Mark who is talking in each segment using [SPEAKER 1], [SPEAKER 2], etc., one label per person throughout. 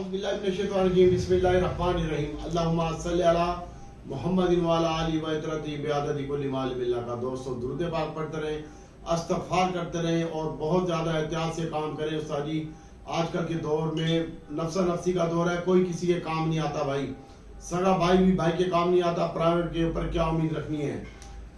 [SPEAKER 1] औज़ुबिल्लाहि बिस्मिल्लाहिर्रहमानिर्रहीम अल्लाहुम्मा सल्लि अला मुहम्मदिन व अला आलिहि व इतरती बिअददी कुल्ली माल बिल्लाह का। दोस्तों दुरूद पाक पढ़ते रहें, इस्तग़फ़ार करते रहें और बहुत ज़्यादा एहतियात से काम करें। उस्ताद जी आजकल के दौर में नफ्सा नफ्सी का दौर है, कोई किसी के काम नहीं आता भाई, सगा भाई भी भाई के काम नहीं आता, प्राइवेट के ऊपर क्या उम्मीद रखनी है।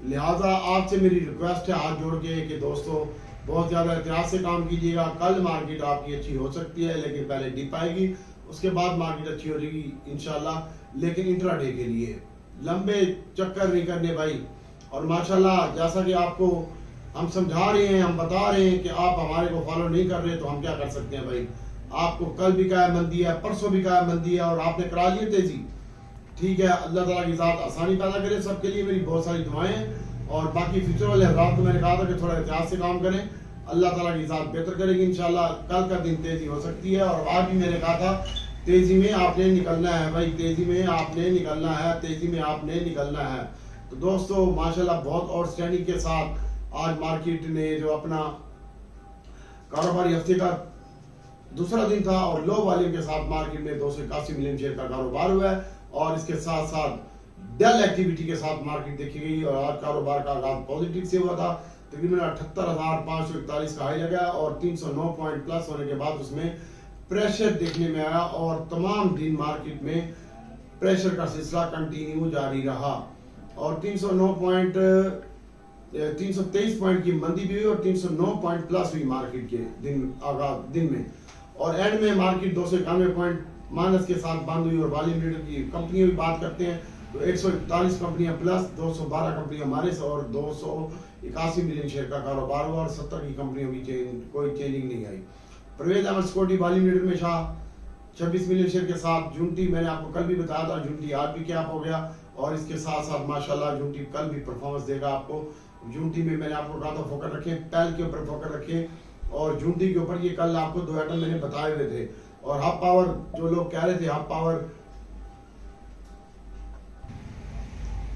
[SPEAKER 1] लिहाजा आपसे मेरी रिक्वेस्ट है हाथ जोड़ के कि दोस्तों बहुत ज़्यादा एहतियात से काम कीजिएगा। कल मार्केट आपकी अच्छी हो सकती है, लेकिन पहले डिप आएगी, उसके बाद मार्केट अच्छी हो जाएगी इंशाल्लाह। लेकिन इंट्राडे के लिए लंबे चक्कर नहीं करने भाई। और माशाल्लाह जैसा कि आपको हम समझा रहे हैं, हम बता रहे हैं कि आप हमारे को फॉलो नहीं कर रहे, तो हम क्या कर सकते हैं भाई। आपको कल भी क्या मंदी है, परसों भी क्या मंदी है और आपने करा ली तेजी। ठीक है, अल्लाह ताला की ज़ात आसानी पैदा करे सबके लिए, मेरी बहुत सारी दुआएं। और बाकी फ्यूचर वाले हज़रात को मैंने कहा था कि थोड़ा एहतियात से काम करें, अल्लाह ताला की ज़ात बेहतर करेगी इंशाल्लाह। कल का दिन तेजी हो सकती है और आज भी मैंने कहा था तेजी में आपने निकलना है भाई, तेजी में आपने निकलना है, तेजी में आपने निकलना है। तो दोस्तों माशाल्लाह बहुत आउटस्टैंडिंग के साथ आज मार्केट ने जो अपना कारोबारी हफ्ते का दूसरा दिन था और लो वॉल्यूम के साथ मार्केट में 281 मिलियन शेयर का कारोबार हुआ है। और इसके साथ साथ डल एक्टिविटी के साथ मार्केट देखी गई और आज कारोबार का आगाज पॉजिटिव से हुआ था। तकरीबन 78,541 का हाई लगा और 309 पॉइंट प्लस होने के बाद उसमें प्रेशर देखने में आया और तमाम दिन मार्केट में प्रेशर का सिलसिला कंटिन्यू जारी रहा और 323 पॉइंट की मंदी भी हुई और 309 पॉइंट प्लस हुई मार्केट के दिन में। और एंड में मार्केट 291 पॉइंट माइनस के साथ बंद हुई। और वॉल्यूम लीडर की कंपनियों की बात करते हैं तो 141 कंपनियां प्लस, 212 कंपनियां माइनस और 281 मिलियन शेयर का कारोबार हुआ और 70 की कंपनियों की कोई चेंजिंग नहीं आई। Parvez Ahmed security volume leader में शाह 26 मिलियन शेयर के साथ। जूनटी मैंने आपको कल भी बताया था, जूनटी आज भी कैप हो गया और इसके साथ साथ माशाल्लाह जूनटी कल भी परफॉर्मेंस देगा आपको। जूनटी में मैंने आपको कहा था फोकस रखें, पैल के ऊपर फोकस रखें और जूनटी के ऊपर ये कल आपको 2 आइटम मैंने बताए हुए थे। और हब पावर जो लोग कह रहे थे हब पावर,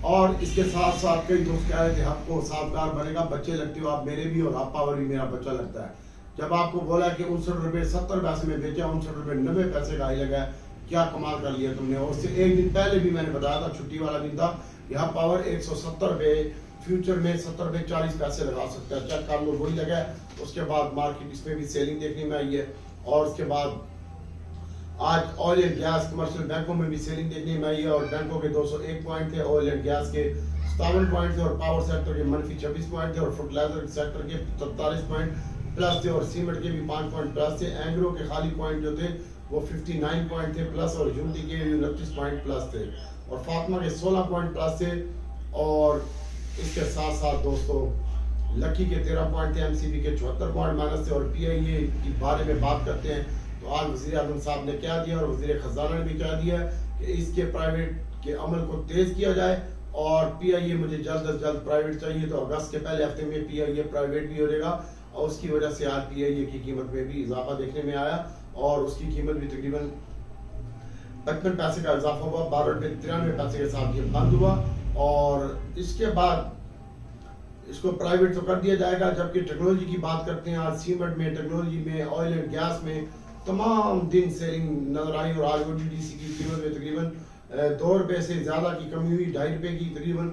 [SPEAKER 1] और इसके साथ साथ कई दोस्त कह रहे थे हब को साझगार बनेगा, बच्चे लगते हो आप मेरे भी और हब पावर भी मेरा बच्चा लगता है। जब आपको बोला कि 59 रुपए 70 पैसे में बेचा, 59 रुपए 90 पैसे का हाई लगा, क्या कमाल कर लिया तुमने। और उससे एक दिन पहले भी मैंने बताया था, छुट्टी वाला दिन था, यहाँ पावर 170 रुपए फ्यूचर में 70 रुपए 40 पैसे लगा सकता है, चेक कर लो वही लगा। उसके बाद मार्केट इसमें भी सेलिंग देखने में आई है और उसके बाद आज ऑयल एंड गैस कमर्शियल बैंकों में भी सेलिंग देखने में आई है और बैंकों के 201 पॉइंट थे, ऑयल एंड गैस के 57 पॉइंट थे और पावर सेक्टर के मनफी 26 पॉइंट थे और फर्टिलाइजर सेक्टर के 43 पॉइंट प्लस थे और सीमेंट के भी 5 पॉइंट प्लस थे। एंग्रो के खाली पॉइंट जो थे वो 59 पॉइंट थे प्लस और यूनिटी के 29 पॉइंट प्लस थे और फातिमा के 16 पॉइंट प्लस थे। और इसके साथ साथ दोस्तों लकी के 13 पॉइंट थे, एमसीबी के 74 पॉइंट माइनस थे। और पीआईए के बारे में बात करते हैं तो आज वज़ीर आज़म साहब ने क्या दिया और वज़ीर खजाना ने भी क्या दिया कि इसके प्राइवेट के अमल को तेज किया जाए और पीआईए मुझे जल्द अज जल्द प्राइवेट चाहिए, तो अगस्त के पहले हफ्ते में पीआईए प्राइवेट भी हो जाएगा और उसकी वजह से आज पीआईए की कीमत में भी इजाफा देखने में आया और उसकी कीमत भी तकरीबन 55 पैसे का इजाफा हुआ, 12 रुपये 93 पैसे के साथ ये बंद हुआ। और इसके बाद इसको प्राइवेट तो कर दिया जाएगा। जबकि टेक्नोलॉजी की बात करते हैं, आज सीमेंट में, टेक्नोलॉजी में, ऑयल एंड गैस में तमाम दिन सेलिंग नजर आई और आज ओजीडीसी की कीमत में तकरीबन 2 रुपये से ज़्यादा की कमी हुई, 2.5 रुपये की तकरीबन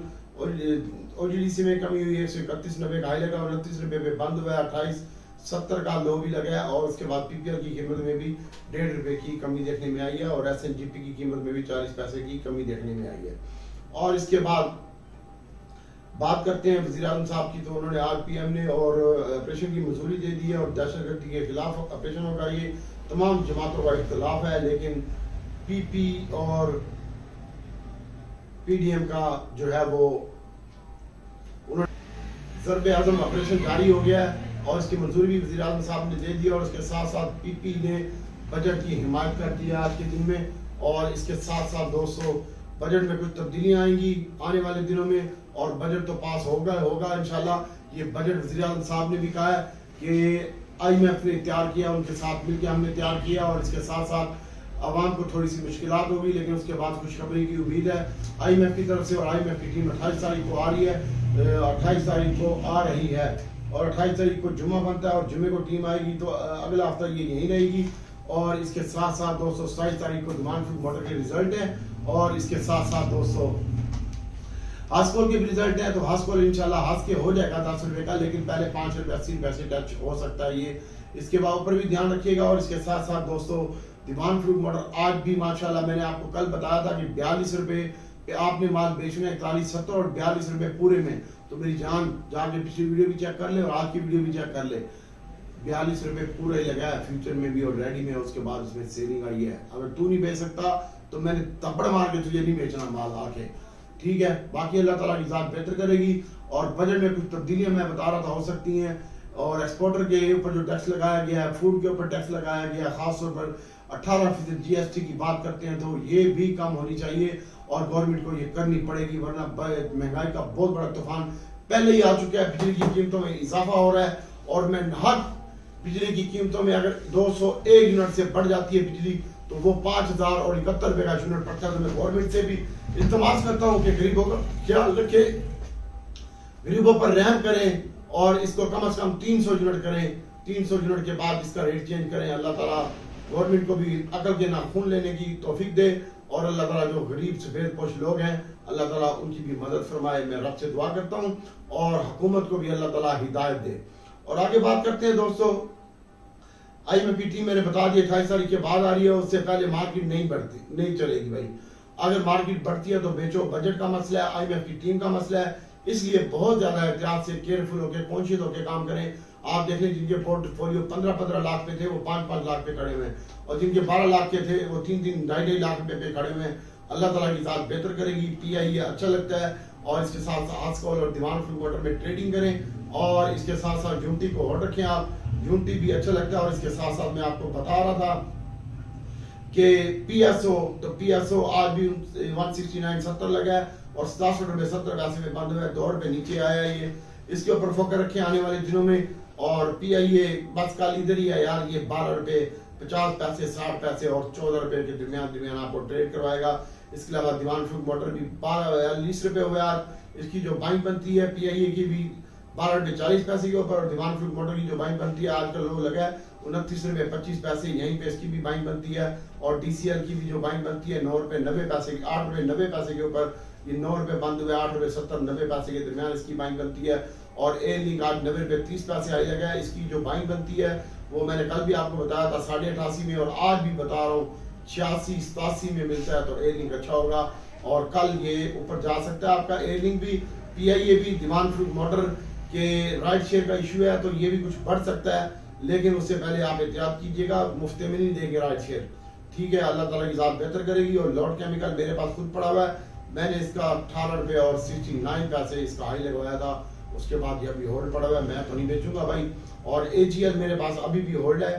[SPEAKER 1] ओजीडीसी में कमी हुई। 131.90 का हाई लगा, 29 रुपये पे बंद हुआ, 28.70 का लो भी लगा और उसके बाद पीपीएल की कीमत में भी 1.5 रुपये की कमी देखने में आई है और एसएनजीपी की कीमत में भी 40 पैसे की कमी देखने में आई है। और इसके बाद बात करते हैं वज़ीर आज़म साहब की, तो उन्होंने आज पीएम ने और ऑपरेशन की मंजूरी दे दी है और दहशतगर्दी के खिलाफ ऑपरेशन होगा। ये तमाम जमातों का इख्तलाफ है, लेकिन पीपी और पीडीएम का जो है वो उन्होंने ज़रबे आज़म ऑपरेशन जारी हो गया है और इसकी मंजूरी भी वज़ीर आज़म साहब ने दे दी और उसके साथ साथ पीपी ने बजट की हिमायत कर दी है आज के दिन में। और इसके साथ साथ दोस्तों बजट में कुछ तब्दीलियां आएंगी आने वाले दिनों में और बजट तो पास होगा इंशाल्लाह। ये बजट वज़ीर आज़म साहब ने भी कहा है कि IMF ने तैयार किया, उनके साथ मिलकर हमने तैयार किया और इसके साथ साथ आवाम को थोड़ी सी मुश्किलात होगी, लेकिन उसके बाद खुशखबरी की उम्मीद है IMF की तरफ से। और IMF की टीम 28 तारीख को आ रही है, 28 तारीख को आ रही है और 28 तारीख को जुम्मा बनता है और जुम्मे को टीम आएगी तो अगला हफ्ता ये यहीं रहेगी और इसके साथ साथ दोस्तों 27 तारीख को डिमांड फूड मोटर के रिजल्ट है और इसके साथ साथ दोस्तों हास्कोल के भी रिजल्ट है। तो हास्कोल इंशाल्लाह हास के हो जाएगा 10 रुपए का, लेकिन पहले 5 रुपए 80 पैसे टच हो सकता है ये, इसके बाद ऊपर भी ध्यान रखिएगा। और इसके साथ साथ दोस्तों डिमांड फ्रूट मोटर आज भी माशाल्लाह मैंने आपको कल बताया था कि 42 रुपए पे आपने माल बेचना है, 41, 70 और 42 रुपए पूरे में। तो मेरी जान जाके पिछली वीडियो भी चेक कर ले और आज की वीडियो भी चेक कर ले, 42 रुपए पूरा ही लगा है फ्यूचर में भी और रेडी में, उसके बाद इसमें सेलिंग आई है। अगर तू नहीं बेच सकता तो मैंने थप्पड़ मार के तुझे नहीं बेचना माल आके, ठीक है। बाकी अल्लाह ताला की जात बेहतर करेगी और बजट में कुछ तब्दीलियां मैं बता रहा था हो सकती हैं। और एक्सपोर्टर के ऊपर जो टैक्स लगाया गया है, फूड के ऊपर टैक्स लगाया गया है, खासतौर पर 18% GST की बात करते हैं, तो ये भी कम होनी चाहिए और गवर्नमेंट को ये करनी पड़ेगी, वरना महंगाई का बहुत बड़ा तूफान पहले ही आ चुका है। बिजली की कीमतों में इजाफा हो रहा है और मैं हर बिजली की कीमतों में अगर 201 यूनिट से बढ़ जाती है बिजली तो वो 5071 रुपए का यूनिट पड़ता है। तो मैं गवर्नमेंट से भी इल्तमास करता हूँ कि गरीबों का ख्याल रखे, गरीबों पर रहम करें और इसको कम से कम 300 यूनिट करें। 300 यूनिट के बाद इसका रेट चेंज करें। अल्लाह ताला गवर्नमेंट को भी अकल के नाखून लेने की तौफीक दे और अल्लाह ताला जो गरीब सफेद पोश लोग हैं अल्लाह ताला उनकी भी मदद फरमाए। मैं रब से दुआ करता हूँ और हुकूमत को भी अल्लाह ताला हिदायत दे। और आगे बात करते हैं दोस्तों, IMF टीम मैंने बता दिया 28 तारीख के बाद आ रही है, उससे पहले मार्केट नहीं बढ़ती, नहीं चलेगी भाई। अगर मार्केट बढ़ती है तो बेचो, बजट का मसला है, IMF की टीम का मसला है, इसलिए बहुत ज्यादा एहतियात से केयरफुल होकर कॉन्शियस होकर काम करें। आप देख लें जिनके पोर्टफोलियो 15-15 लाख पे थे वो 5-5 लाख पे खड़े हुए हैं और जिनके 12 लाख के थे वो 3-3, 2.5 लाख रुपए पे खड़े हुए हैं। अल्लाह ताला की जात बेहतर करेगी। PIE अच्छा लगता है और इसके साथ साथ हास्कोल और डिमांड फ्रूट मोटर में ट्रेडिंग करें और इसके साथ साथ यूनिटी को होल्ड रखें आप, यूनिटी भी अच्छा लगता है। और इसके साथ साथ मैं आपको बता रहा था कि PSO, तो PSO आज भी 169.70 लगा है और 67 रुपए 70 पैसे में बंद हुआ है, 2 रुपए नीचे आया है ये। इसके ऊपर फोकस रखें आने वाले दिनों में। और PIA बस कल इधर ही है यार, ये 12 रुपए 50 पैसे 60 पैसे और 14 रुपए के दरमियान आपको ट्रेड करवाएगा। इसके अलावा डिमांड फ्रूट मोटर भी 20 रुपए हुए आज, इसकी जो बाइंग बनती है PIA की भी 12 रुपए 40 पैसे के ऊपर और डिमांड फ्रूट मोटर की जो बाइंग बनती है आजकल लो लगा है 29 रुपए 25 पैसे, यहीं पे इसकी भी बाइंग बनती है। और DCL की भी जो बाइंग बनती है 9 रुपए 90 पैसे, 8 रुपए 90 पैसे के ऊपर, ये 9 रुपए बंद हुए, 8 रुपए 70-90 पैसे के दरमियान इसकी बाइंग बनती है। और ए लिंक आज 90 रुपए 30 पैसे आई लगा है, इसकी जो बाइंग बनती है वो मैंने कल भी आपको बताया था 88.5 में और आज भी बता रहा हूँ 86-87 में मिलता है। तो ए लिंक अच्छा होगा और कल ये ऊपर जा सकता है आपका ए लिंक भी। PIA भी डिमांड फ्रूट मोटर के राइट शेयर का इशू है तो ये भी कुछ बढ़ सकता है, लेकिन उससे पहले आप एहतियात कीजिएगा, मुफ्त में नहीं देंगे राइट शेयर, ठीक है। अल्लाह ताला की जात बेहतर करेगी। और लॉर्ड केमिकल मेरे पास खुद पड़ा हुआ है, मैंने इसका 18 रुपए और 69 पैसे इसका हाई लगवाया था, उसके बाद ये अभी होल्ड पड़ा हुआ है, मैं तो नहीं बेचूंगा भाई। और AGL मेरे पास अभी भी होल्ड है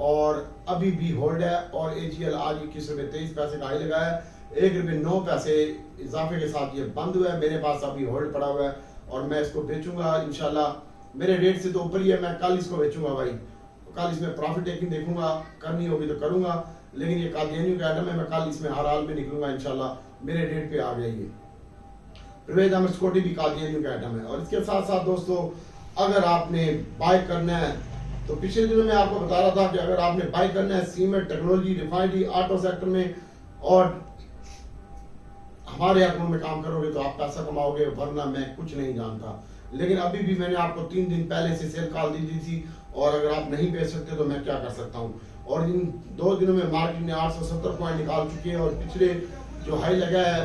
[SPEAKER 1] और अभी भी होल्ड है और AGL आज 21 रुपए 23 पैसे का हाई लगाया है, 1 रुपए 9 पैसे इजाफे के साथ ये बंद हुआ है, मेरे पास अभी होल्ड पड़ा हुआ है और मैं इसको बेचूंगा इंशाल्लाह। मेरे रेट से तो ऊपर ही है, मैं कल इसको बेचूंगा भाई, कल इसमें प्रॉफिट टेकिंग देखूंगा, करनी होगी तो करूंगा, लेकिन ये कादियानियों का आइटम है, मैं कल इसमें हर हाल में निकलूंगा इंशाल्लाह। मेरे रेट पे आ गया ये परवेज अहमद स्कॉटी भी कादियानियों का आइटम है। और इसके साथ साथ दोस्तों अगर आपने बाय करना है तो पिछले दिनों में आपको बता रहा था कि अगर आपने बाय करना है cement, technology, refinery, auto sector में और हमारे अकाउंट में काम करोगे तो आप पैसा कमाओगे, वरना मैं कुछ नहीं जानता। लेकिन अभी भी मैंने आपको 3 दिन पहले से सेल कॉल दी थी और अगर आप नहीं बेच सकते तो मैं क्या कर सकता हूँ। और इन 2 दिनों में मार्केट ने 870 पॉइंट निकाल चुकी है और पिछले जो हाई लगा है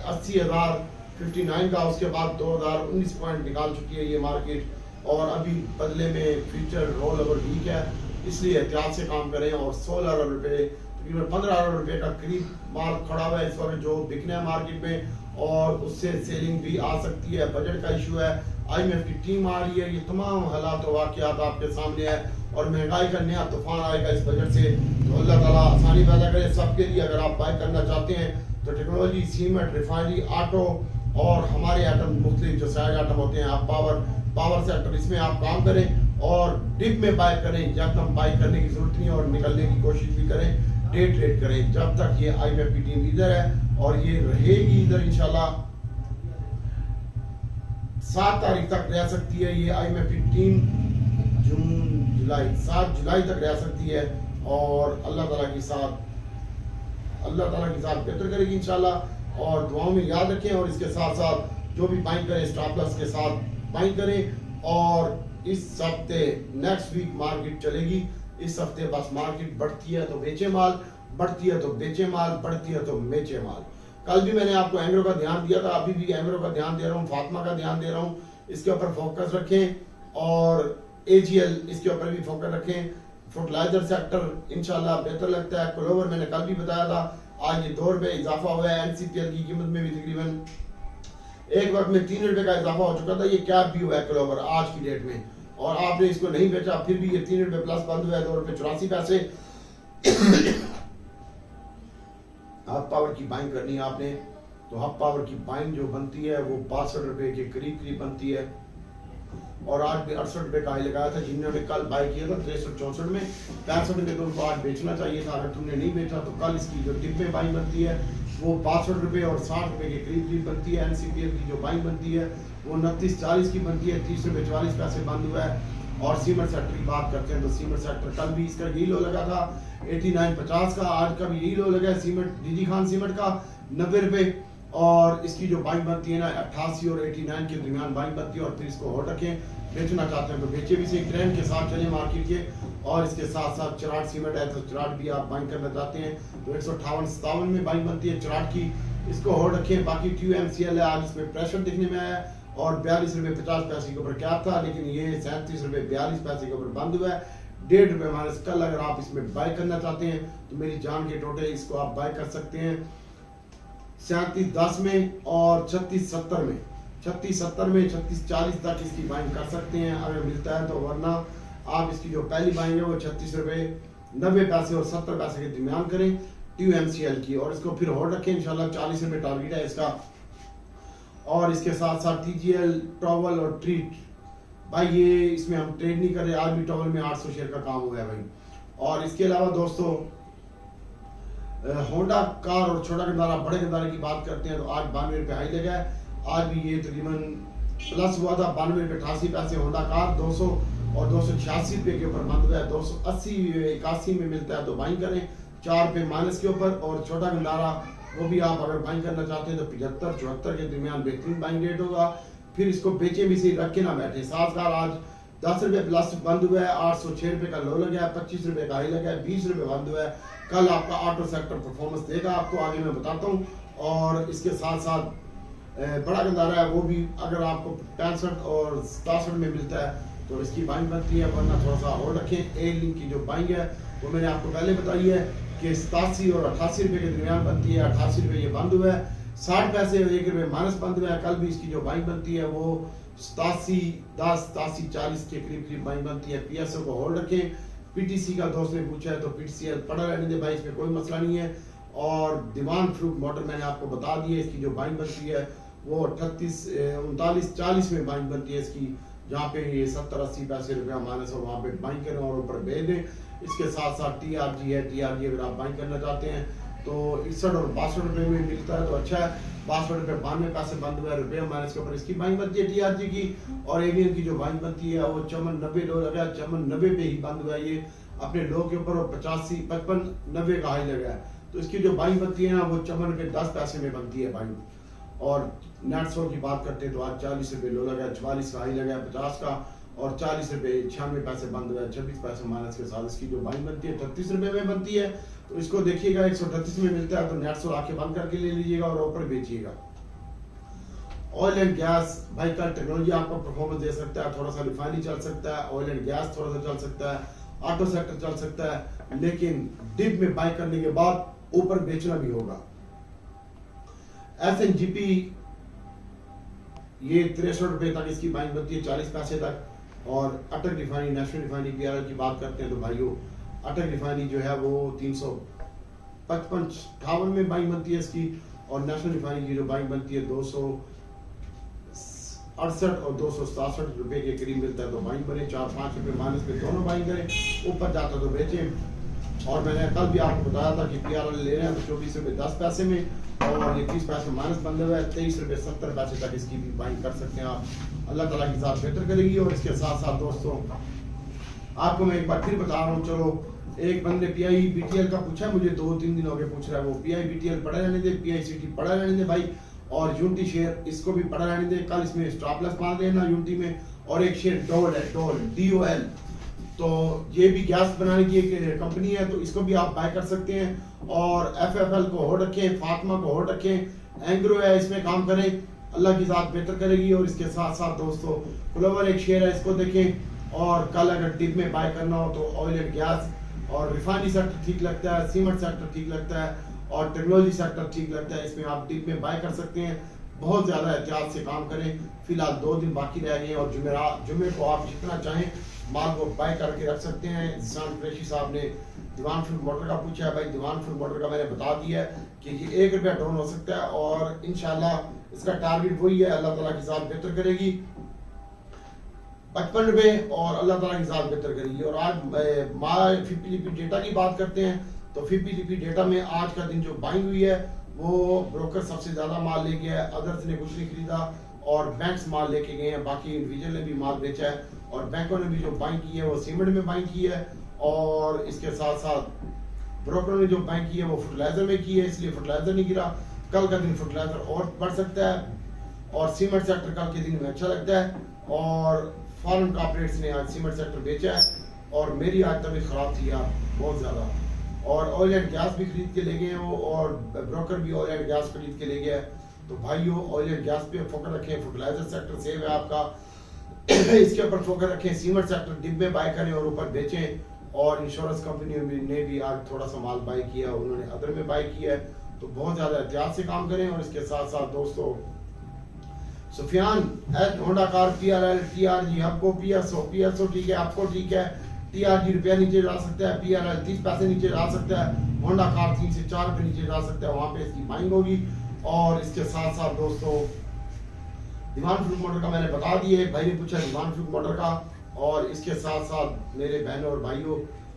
[SPEAKER 1] 80,059 का, उसके बाद 2019 पॉइंट निकाल चुकी है ये मार्केट। और अभी बदले में फ्यूचर रोल ओवर वीक है, इसलिए एहतियात से काम करें। और 16 अरब रुपए तकरीबन 15 अरब रुपए का करीब माल खड़ा हुआ है इस वक्त जो बिकना है मार्केट में और उससे सेलिंग भी आ सकती है। बजट का इशू है, IMF की टीम आ रही है, ये तमाम हालात और वाक़यात आपके सामने है और महंगाई का नया तूफान आएगा इस बजट से। तो अल्लाह ताला आसानी पैदा करे सबके लिए। अगर आप बाय करना चाहते हैं तो टेक्नोलॉजी, सीमेंट, रिफाइनरी, ऑटो और हमारे आइटम मुख्तलिफ जो साइड आइटम होते हैं, आप पावर सेक्टर इसमें आप काम करें और डिप में बाय करें। एकदम बाय करने की जरूरत नहीं और निकलने की कोशिश भी करें, डे ट्रेड करें जब तक ये IMF की टीम इधर है और ये रहेगी इधर इंशाल्लाह। 7 तारीख तक रह सकती है ये IMF की टीम, जून जुलाई 7 जुलाई तक रह सकती है और अल्लाह ताला के साथ बेहतर करेगी इंशाल्लाह। और दुआओं में याद रखें, और इसके साथ साथ जो भी बाइंग करें स्टॉप लॉस के साथ बाइंग करें। और इस हफ्ते नेक्स्ट वीक मार्केट चलेगी। इस हफ्ते बस मार्केट बढ़ती है तो बेचे माल, बढ़ती है तो बेचे माल, बढ़ती है तो बेचे माल। कल भी मैंने आपको एंग्रो का ध्यान दिया था, अभी भी एंग्रो का ध्यान दे रहा हूँ, फातिमा का ध्यान दे रहा हूँ। इसके ऊपर फोकस रखें और एजीएल इसके ऊपर भी फोकस रखें। फर्टिलाइजर सेक्टर इंशाल्लाह बेहतर लगता है। क्लोवर मैंने कल भी बताया था, आज ये 2 रुपए इजाफा हुआ है। एनसीपीएल की कीमत में भी तकरीबन एक वक्त में 3 रुपए का इजाफा हो चुका था। ये कैप भी हुआ है क्लोवर आज की डेट में, और आपने इसको नहीं बेचा, फिर भी ये 3 रुपए प्लस बंद हुआ है, 2 रुपए 84 पैसे। हाफ पावर की बाइंग करनी है आपने, तो हाफ पावर की बाइंग जो बनती है वो 62 रुपए के करीब बनती है। और आज भी 68 रुपए का हाई लगाया था। जिन्होंने कल बाय किया था 6364 में, 65 में तो उनको आज बेचना चाहिए था। अगर तुमने नहीं बेचा तो कल इसकी जो डिप में बाइंग बनती है वो 62 रुपए और 60 रुपए के करीब बनती है। एनसीपीएल की जो बाइंग बनती है वो 2940 की बनती है, 30 रुपए 44 पैसे बंद हुआ है। और सीमेंट सेक्टर की बात करते हैं तो सीमेंट सेक्टर कल भी इसका यही लो लगा था 89.50 का, आज का भी यही लो लगा है। सीमेंट डीजी खान सीमेंट का 90 रुपए, और इसकी जो बाइंग बनती है ना 88 और 89 के दरमियान बाइंग बनती है। और फिर इसको होल्ड रखें, बेचना चाहते हैं तो बेचे भी से ट्रेंड के साथ चले मार्केट के। और इसके साथ साथ चराट सीमेंट है तो चराट भी आप बाइंग करना चाहते हैं तो 158-57 में बाइंग बनती है चराट की, इसको होल्ड रखें। बाकी TUMCL है, आज इसमें प्रेशर दिखने में आया और 42 रुपए 50 पैसे के ऊपर क्या था, लेकिन ये 37 रुपए 42 पैसे के ऊपर बंद हुआ है। 1.5 रुपए माइनस कल। अगर आप इसमें बाय करना चाहते हैं तो मेरी जान के टोटे इसको आप बाय कर सकते हैं 37.10 में और 36.70 में, 36.70 में 36.40 तक इसकी बाइंग कर सकते हैं अगर मिलता है तो। वरना आप इसकी जो पहली बाइंग है वो 36 रुपए 90 पैसे और 70 पैसे के दरमियान करें TUMCL की, और इसको फिर होल्ड रखें इंशाल्लाह। 40 रुपए टारगेट है इसका। और इसके साथ साथ TGL टॉवल और ट्रीट भाई, ये इसमें हम ट्रेड नहीं कर रहे। आज भी टॉवल में 800 शेयर का काम हुआ है भाई। और इसके अलावा दोस्तों होंडा कार और छोटा गंदारा बड़े गंदारे की बात करते हैं तो आज 92 रुपए हाई लगा है। आज भी ये तकरीबन प्लस हुआ था 92 रुपए 88 पैसे। होंडा कार 200 और 286 रुपए के ऊपर बंद हुआ है। 280 81 में मिलता है तो बाइंग करें 4 रुपए माइनस के ऊपर। और छोटा गंदारा वो भी आप अगर बाइंग करना चाहते हैं तो 75-74 के दरमियान बेहतरीन बाइंग रेट होगा। फिर इसको बेचे भी से रख के ना बैठे। 7 आज 10 रुपए प्लस बंद हुआ है, 806 रुपए का लो लगा है, 25 रुपए का हाई लगा है, 20 रुपए बंद हुआ है। कल आपका ऑटो सेक्टर परफॉर्मेंस देगा, आपको आगे मैं बताता हूँ। और इसके साथ साथ बड़ा गंदारा है वो भी अगर आपको 65 और 67 में मिलता है तो इसकी बाइंग बनती है, वरना थोड़ा सा और रखें। ए लिंक की जो बाइंग है वो मैंने आपको पहले बताई है कि 87 और 88 रुपए के दरमियान बनती है। 88 रुपए ये बंद हुआ है, 60 पैसे और 1 रुपए माइनस बंद हुआ है। कल भी इसकी जो बाइंग बनती है वो 87-10 87-40 के करीब बाइंग बनती है। PSO को होल्ड रखें। PTC का दोस्त ने पूछा है तो PTCL पड़ा रहने दे भाई, इसमें कोई मसला नहीं है। और दीवान फ्रूट मोटर मैंने आपको बता दी है, इसकी जो बाइंग बनती है वो 39-40 में बाइंग बनती है इसकी, जहाँ पे ये 70-80 पैसे रुपया माइनस हो वहाँ पे बाइंग करें और ऊपर भेज दें। इसके साथ साथ TRG है, TRG अगर आप बाइंग करना चाहते हैं तो 61 और 62 रुपए में मिलता है तो अच्छा है। 62 रुपए 92 पैसे बंद हुआ है, रुपया माइनस के ऊपर इसकी बाइंग बनती है TRG की। और एवियन की जो बाइंग बनती है वो 54-90 लो लगा है, 54-90 पे ही बंद हुआ है ये अपने लो के ऊपर, और 85-55-90 का हाई लगा है। तो इसकी जो बाइंग बनती है ना वो 54 रुपए 10 पैसे में बनती है बाइंग। और नेटसो की बात करते हैं तो आज 40 रुपए लो लगा है, 44 का हाई लगा है 50 का, और 40 रुपए 96 पैसे बंद हुआ है, 26 पैसे माइनस के साथ इसकी जो बाइंग बनती है 38 रुपए में बनती है। तो इसको देखिएगा 138 में मिलता है तो नेटसो आके बंद करके ले लीजिएगा और ऊपर बेचिएगा। ऑयल एंड गैस भाई, कल टेक्नोलॉजी आपको परफॉर्मेंस दे सकता है, थोड़ा सा रिफाइनरी चल सकता है, ऑयल एंड गैस थोड़ा सा चल सकता है, ऑटो सेक्टर चल सकता है, लेकिन डिप में बाय करने के बाद ऊपर बेचना भी होगा। SNGP ये 63 रुपए तक इसकी बाइंग बनती है, 40 पैसे तक। और अटक रिफाइनरी, नेशनल रिफाइनरी PRL की बात करते हैं तो भाइयों अटक रिफाइनरी जो है वो 355-58 में बाइंग बनती है इसकी, और नेशनल रिफाइनरी की जो बाइंग बनती है 268 और 267 रुपए के करीब मिलता है तो बाइंग बने। 4-5 रुपए माइनस पे दोनों बाइंग करें, ऊपर जाता तो बेचें। और मैंने कल भी आपको बताया था कि PRL ले रहे हैं तो 24 रुपए 10 पैसे में, और 21 पैसे माइनस बंद हुआ है, 23 रुपए 70 पैसे तक इसकी भी बाइंग कर सकते हैं आप। अल्लाह ताला की साथ बेहतर करेगी। और इसके साथ साथ दोस्तों आपको मैं एक बार फिर बता रहा हूँ, चलो एक बंदे पीआई बीटीएल का पूछा, मुझे 2-3 दिन हो गए पूछ रहा है, वो पीआई बीटीएल पड़ा रहने दे, पीआई सिटी पड़ा रहने दे भाई, और यूनिटी शेयर इसको भी पड़ा रहने दे। कल इसमें स्टॉप लॉस मार देना यूनिटी में। और एक शेयर डोल है, डोल DOL, तो ये भी गैस बनाने की एक कंपनी है, तो इसको भी आप बाय कर सकते हैं। और FFL को होल्ड रखें, फातिमा को होल्ड रखें, एंग्रो है इसमें काम करें, अल्लाह की ज़ात बेहतर करेगी। और इसके साथ साथ दोस्तों क्लोवर एक शेयर है, इसको देखें। और कल अगर डिप में बाय करना हो तो ऑयल एंड गैस और रिफाइनरी सेक्टर ठीक लगता है, सीमेंट सेक्टर ठीक लगता है, और टेक्नोलॉजी सेक्टर ठीक लगता है। इसमें आप डिप में बाय कर सकते हैं। बहुत ज़्यादा एहतियात से काम करें। फिलहाल 2 दिन बाकी रह गए हैं, और जुमे को आप जितना चाहें माल को बाय करके रख सकते हैं। जिसान कुरैशी साहब ने दीवान फूड मोटर का पूछा है, भाई दीवान फूड मोटर का मैंने बता दिया है कि ये 1 रुपया डाउन हो सकता है, और इंशाल्लाह इसका टारगेट वही है, अल्लाह ताला की ज़ात बेहतर करेगी 55 रुपए, और अल्लाह ताला की ज़ात बेहतर करेगी। और आज माल FIPLIP डेटा की बात करते हैं, तो FIPLIP डेटा में आज का दिन जो बाइंग हुई है वो ब्रोकर सबसे ज़्यादा माल ले गया है, अदर्स ने कुछ नहीं खरीदा, और बैंक्स माल लेके गए हैं, बाकी इंडिविजुअल ने भी माल बेचा है, और बैंकों ने भी जो बाइंग की है वो सीमेंट में बाइंग की है, और इसके साथ साथ ब्रोकरों ने जो बाइंग की है वो फर्टिलाइजर में की है, इसलिए फर्टिलाइजर नहीं गिरा। कल का दिन फर्टिलाइजर और बढ़ सकता है, और सीमेंट सेक्टर कल के दिन में अच्छा लगता है। और फॉरेन कॉर्पोरेट्स ने आज सीमेंट सेक्टर बेचा है, और मेरी आज तबीयत खराब थी यार बहुत ज़्यादा, और ऑयल एंड गैस भी खरीद के ले गए हैं वो, और ब्रोकर भी ऑयल एंड गैस खरीद के ले गया है। तो भाइयों ऑयल एंड गैस पे फोकस रखें, फर्टिलाइजर सेक्टर सेव है आपका इसके ऊपर फोकस रखें। सीमेंट सेक्टर डिप में बाय करें और ऊपर बेचें। और इंश्योरेंस कंपनियों ने भी आज थोड़ा सा माल बाय किया, उन्होंने अदर में बाय किया है, तो बहुत ज़्यादा एहतियात से काम करें। और इसके साथ साथ दोस्तों Sufiyan H Honda car PRL TRG आपको PSO ठीक है, आपको ठीक है, TRG रुपया नीचे जा सकता है, PRL 30 पैसे नीचे जा सकता है, होंडा कार 3 से 4 रुपये नीचे जा सकता है, वहाँ पे इसकी बाइंग होगी। और इसके साथ साथ दोस्तों दीवान फूड मोटर का मैंने बता दिए, भाई ने पूछा दीवान फूड मोटर का। और इसके साथ साथ मेरे बहनों और भाइयों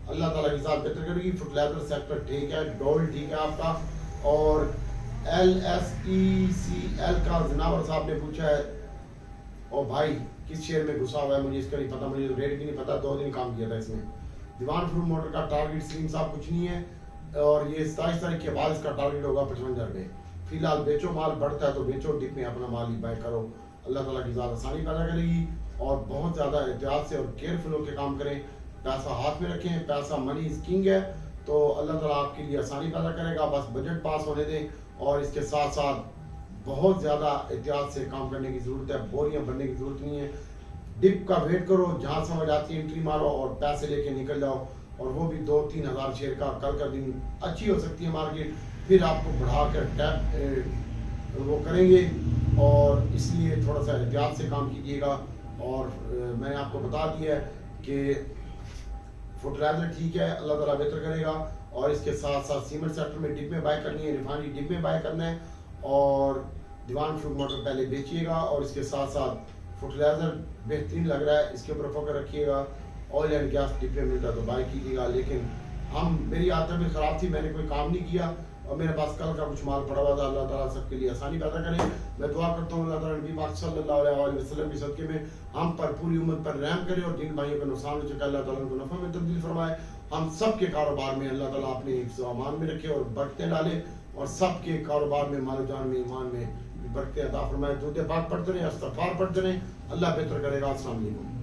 [SPEAKER 1] अल्लाह ताला की ज़ात बेहतर करेगी। फर्टिलाइजर सेक्टर ठीक है, डोल ठीक है आपका। और LSECL का जनावर साहब ने पूछा है, और भाई किस शेयर में घुसा हुआ है मुझे इसका नहीं पता, मुझे तो रेट भी नहीं पता, 2 दिन काम किया था इसमें। दीवान फूड मोटर का टारगेट स्कीम साहब कुछ नहीं है, और ये 27 तारीख के बाद इसका टारगेट होगा 55 रुपये। फिलहाल बेचो, माल बढ़ता है तो बेचो, डिप में अपना माल ही बाय करो, अल्लाह ताला की ज़्यादा आसानी पैदा करेगी। और बहुत ज़्यादा एहतियात से और केयरफुल होकर काम करें, पैसा हाथ में रखें, पैसा मनी इज किंग है, तो अल्लाह ताला आपके लिए आसानी पैदा करेगा, बस बजट पास होने दें। और इसके साथ साथ बहुत ज़्यादा एहतियात से काम करने की ज़रूरत है, बोरियां बनने की ज़रूरत नहीं है। डिप का वेट करो, जहाँ समझ आती है एंट्री मारो और पैसे लेके निकल जाओ, और वो भी 2-3 हज़ार शेयर का। कल का दिन अच्छी हो सकती है मार्केट, फिर आपको बढ़ाकर टैप वो करेंगे, और इसलिए थोड़ा सा एहतियात से काम कीजिएगा। और मैंने आपको बता दिया है कि फर्टिलाइजर ठीक है, अल्लाह ताला बेहतर करेगा। और इसके साथ साथ सीमेंट सेक्टर में डिप में बाय करनी है, रिफाइनरी डिप में बाय करना है, और दीवान फूड मोटर पहले बेचिएगा। और इसके साथ साथ फर्टिलाइजर बेहतरीन लग रहा है, इसके ऊपर फोकस रखिएगा। ऑयल एंड गैस डिप में मिलता है तो बाय कीजिएगा। लेकिन मेरी आदत में ख़राब थी, मैंने कोई काम नहीं किया, और मेरे पास कल का कुछ माल पड़ा हुआ था। अल्लाह ताला सबके लिए आसानी पैदा करे। मैं दुआ करता हूँ अल्लाह ताला नबी पाक सल्लल्लाहु अलैहि वसल्लम के सदक़े में हम पर, पूरी उम्मत पर रहम करे, और जिन भाइयों का नुकसान हो चुका है अल्लाह ताला उनको नफ़ा में तब्दील फरमाए। हम सब के कारोबार में अल्लाह ताला अपने हिफ्ज़ व अमान में रखे और बरकतें डाले, और सब के कारोबार में, माल जान में, ईमान में बरकतें अता फरमाए। दुरूद पाक पढ़ते रहें, इस्तग़फ़ार पढ़ते रहें, अल्लाह बेहतर करेगा। अस्सलाम वालेकुम।